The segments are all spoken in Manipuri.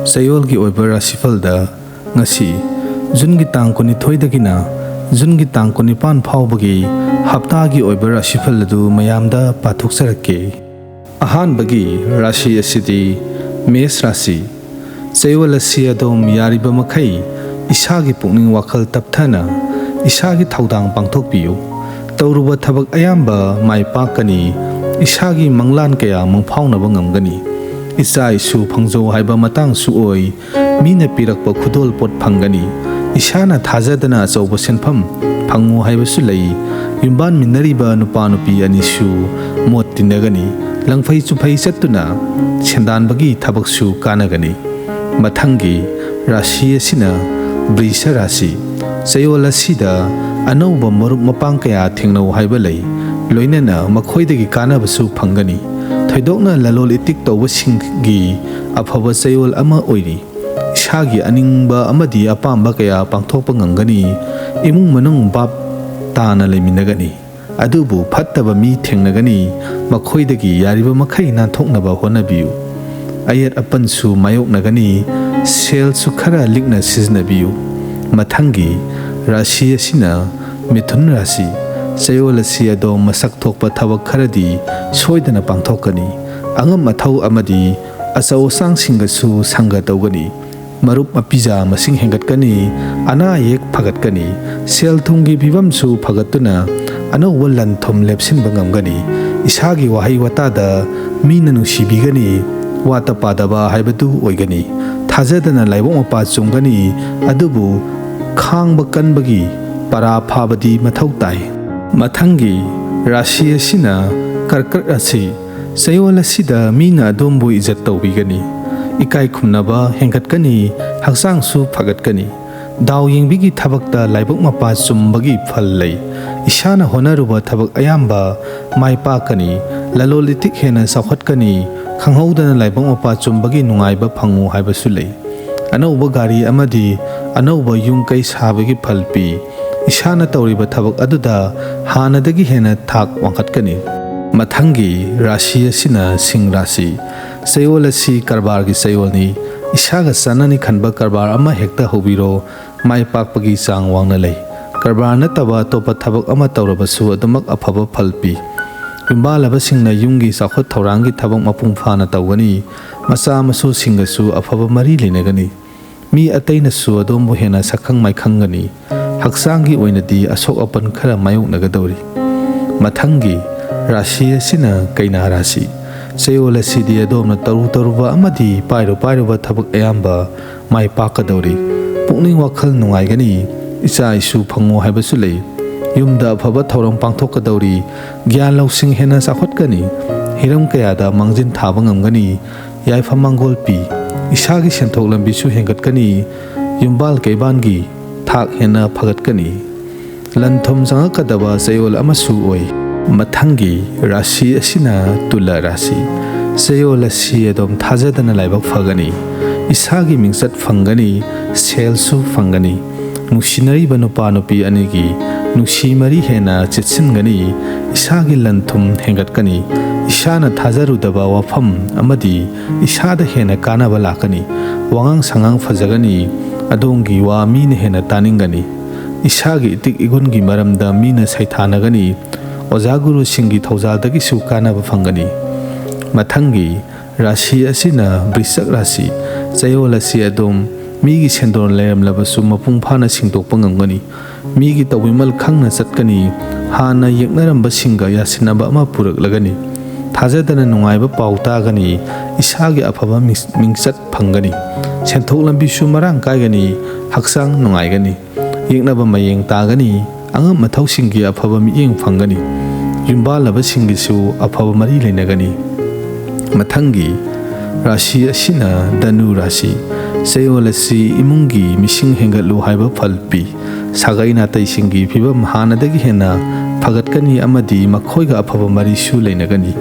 Chayol gi oiba Rashi Phal da ngasi Jun gi tang kunithoi dagina Jun gi tang kunipan phawbagi hapta gi oiba Rashi Phal adu mayam da pathuk sarake ahan bagi Rashi asidi Mes Rashi Chayol asi adom yariba makai isa gi pukning wakhal tapthana isa gi thaudang pangthokpiu tawruba thabak ayamba mai pakani isa gi manglan kaya mangphawnaba ngamgani isa isu phangjo haiba matang su oi mina pirakpa khudol pot phangani isana thajadana achauba senpham phangu haiba su lei yumban minariba nupa nupi anisu mot tinagani langphai chuphai chattuna sendan bagi thabak su kanagani mathangi Rashi asina Brisha Rashi Chayol asida anauba marup mapang kaya thingnau haiba lei loinana makhoidagi kanabasu phangani thoidokna lalol itik tawbasinggi aphaba Chayol ama oiri isagi aningba amadi apamba kaya pangthokpa ngangani imung manung bab tana leiminagani adubu phattaba mi thengnagani makhoidagi yariba makhai nanthoknaba honabiu ayat apansu mayoknagani sel su khara likna siznabiu mathangi Rashi asina Mithun Rashi Chayol asi ado masak thokpa thabak kharadi soidana pangthokani angam mathau amadi achau sangsingasu sanga tawgani marup apija masing hengatkani ana yek phaгаtkani sel thungi bibam su phagatuna anau lan thom lepsin bangamgani isagi wahai watada mina nusibigani wata padaba haibatu oigani thajadana laibong apa chungani adubu khangba kanbagi para phabadi mathau tai mathangi Rashi asina Karkat Rashi Chayol asida mina dombu ijat tawbigani ikai khumnaba hengatkani haksang su phaгаtkani daw yengbigi thabakta laibok mapa chumbagi phal lei isana honaruba thabak ayamba mai pakani lalolitik hena sakhatkani khanghaudana laibok mapa chumbagi nungaiba phangu haibasu lei anauba gari amadi anauba yungkai sabagi phalpi isana tawriba thabak aduda hanadagi hena thak wangkhatkani mathangi Rashi asina Singh Rashi Chayol asi karbar gi Chayol ni isaga sanani khanba karbar ama hekta hobiro mai pakpagi chang wangna lei karbar na taba topa thabak ama tawrabasu adumak aphaba phalpi yumbalaba singna yungi sakhot thaurangi thabak mapung phana tawgani macha masu singasu aphaba mari linagani mi ataina su adombu hena sakhang mai khangani haksangi oinadi asok apan khara mayok nagadori mathangi Rashi asina Kaina Rashi Chayol asidi adomna taruba amadi pairuba thabak ayamba mai pakadori pukning wakhal nungaigani isa isu phangu haibasu lei yumda phaba thorong pangthokadori gyan lausing hena sakhotkani hiram kayada mangjin thaba ngamgani yaifa mangol pi isagi senthok lambi su hengatkani yumbal kaibangi thak hena phagatkani lanthom jangakadaba Chayol amasu oi mathangi Rashi asina Tula Rashi Chayol asi adom thajadana laibak phagani isagi mingsat phangani sel su phangani nusinari banupa nupi anigi nusi mari hena chitsingani isagi lanthum hengatkani isana thajarudaba wafam amadi isada hena kanaba lakani wangang sangang phajagani adongi wa mina hena taningani isagi itik igungi maramda mina saithanagani Ojaguru singi thaujaldagi su kanaba phangani mathangi Rashi asina Brishak Rashi Chayol asi adom migi sendon layamlabasu mapung phana singtokpa ngamgani migi tawimal khangna chatkani hana yeknaramba singa yasinaba ama puraklagani thajadana nungaiba pautagani isagi aphaba mingsat phangani senthok lambi su marang kaigani haksang nungaigani yeknaba mayeng tagani angam mathau singi aphaba miyeng phangani yumbalaba singisu aphaba mari leinagani mathangi Rashi asina Danu Rashi Chayol asi imungi mising hengatlu haiba phalpi sagaina taisingi phibam hanadagi hena phagatkani amadi makhoiga aphaba mari su leinagani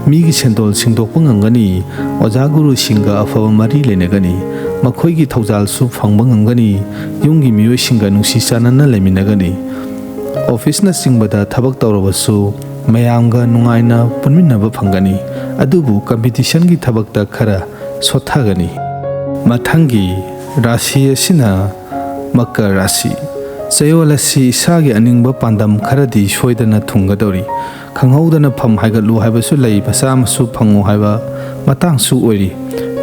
migi sendol singdokpa ngangani Ojaguru singa aphaba mari leinagani makhoigi thaujal su phangba ngangani yungi miyoi singa nungsi chanana leiminagani office na singbada thabak tawrabasu mayamga nungaina punminaba phangani adubu competition gi thabakta khara sothagani ꯃꯊꯪꯒꯤ ꯔꯥꯁꯤ ꯑꯁꯤꯅ ꯃꯀꯔ ꯔꯥꯁꯤ ꯆꯌꯣꯜ ꯑꯁꯤ ꯏꯁꯥꯒꯤ ꯑꯅꯤꯡꯕ ꯄꯥꯟꯗꯝ ꯈꯔꯗꯤ ꯁꯣꯏꯗꯅ ꯊꯨꯡꯒꯗꯧꯔꯤ ꯈꯪꯍꯧꯗꯅ ꯐꯝ ꯍꯥꯏꯒꯠꯂꯨ ꯍꯥꯏꯕꯁꯨ ꯂꯩ ꯃꯆꯥ ꯃꯁꯨ ꯐꯪꯉꯨ ꯍꯥꯏꯕ ꯃꯇꯥꯡꯁꯨ ꯑꯣꯏꯔꯤ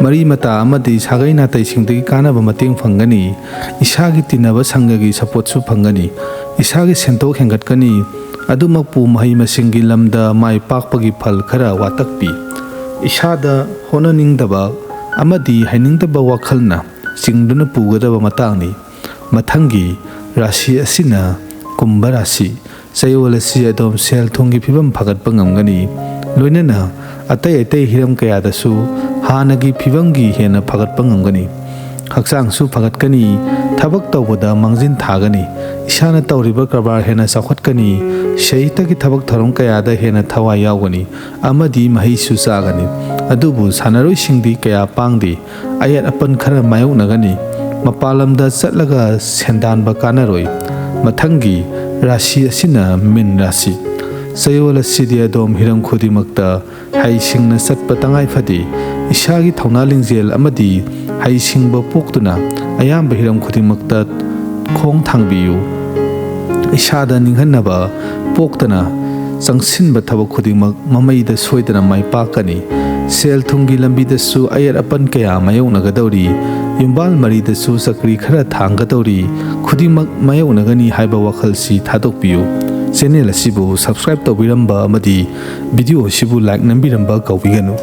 ꯃꯔꯤ ꯃꯇꯥ ꯑꯃꯗꯤ ꯁꯥꯒꯩ ꯅꯥꯇꯩꯁꯤꯡꯗꯒꯤ ꯀꯥꯟꯅꯕ ꯃꯇꯦꯡ ꯐꯪꯒꯅꯤ ꯏꯁꯥꯒꯤ ꯇꯤꯟꯅꯕ ꯁꯪꯒꯒꯤ ꯁꯄꯣꯔꯠꯁꯨ ꯐꯪꯒꯅꯤ ꯏꯁꯥꯒꯤ ꯁꯦꯟꯊꯣꯛ ꯍꯦꯟꯒꯠꯀꯅꯤ ꯑꯗꯨꯃꯛꯄꯨ ꯃꯍꯩ ꯃꯁꯤꯡꯒꯤ ꯂꯝꯗ ꯃꯥꯏ ꯄꯥꯛꯄꯒꯤ ꯐꯜ ꯈꯔ ꯋꯥꯇꯛꯄꯤ ꯏꯁꯥꯗ ꯍꯣꯠꯅꯅꯤꯡꯗꯕ ꯑꯃꯗꯤ ꯍꯩꯅꯤꯡꯗꯕ ꯋꯥꯈꯜꯅ ꯆꯤꯡꯗꯨꯅ ꯄꯨꯒꯗꯕ ꯃꯇꯥꯡꯅꯤ ꯃꯊꯪꯒꯤ ꯔꯥꯁꯤ ꯑꯁꯤꯅ ꯀꯨꯝꯚ ꯔꯥꯁꯤ ꯆꯌꯣꯜ ꯑꯁꯤ ꯑꯗꯣꯝ ꯁꯦꯜ ꯊꯨꯝꯒꯤ ꯐꯤꯕꯝ ꯐꯒꯠꯄ ꯉꯝꯒꯅꯤ ꯂꯣꯏꯅꯅ ꯑꯇꯩ ꯍꯤꯔꯝ ꯀꯌꯥꯗꯁꯨ ꯍꯥꯟꯅꯒꯤ ꯐꯤꯕꯝꯒꯤ ꯍꯦꯟꯅ ꯐꯒꯠꯄ ꯉꯝꯒꯅꯤ ꯍꯛꯆꯥꯡꯁꯨ ꯐꯒꯠꯀꯅꯤ ꯊꯕꯛ ꯇꯧꯕꯗ ꯃꯥꯡꯖꯤꯟ ꯊꯥꯒꯅꯤ ꯏꯁꯥꯅ ꯇꯧꯔꯤꯕ ꯀꯔꯕꯥꯔ ꯍꯦꯟꯅ ꯆꯥꯎꯈꯠꯀꯅꯤ ꯁꯍꯤꯇꯒꯤ ꯊꯕꯛ ꯊꯧꯔꯝ ꯀꯌꯥꯗ ꯍꯦꯟꯅ ꯊꯋꯥꯏ ꯌꯥꯎꯒꯅꯤ ꯑꯃꯗꯤ ꯃꯍꯩꯁꯨ ꯆꯥꯒꯅꯤ ꯑꯗꯨꯕꯨ ꯁꯥꯟꯅꯔꯣꯏꯁꯤꯡꯗꯤ ꯀꯌా ꯄꯥꯡꯗꯦ ꯑꯌꯦꯠ ꯑꯄꯟ khara mayoknagani mapalamda chatlaga sendanba kanaroi mathanggi rashi asina min rashi chayol asidi adom hiram khudimakta haisingna chatpa tangai phadi isagi thauna lingjel amadi haisingba poktuna ayamba hiram khudimakta khong thangbiyu isada ninghanaba poktana changsinba thabak khudimak mamaida soidana mai pakani sel thungi lambi da su ayat apan kaya mayoknagadori yumbal mari da su sakri khara thangadori khudimak mayoknagani haiba wakhal si thadokpiyu channel asibu subscribe tawbiramba amadi video asibu like nambiramba kawbiganu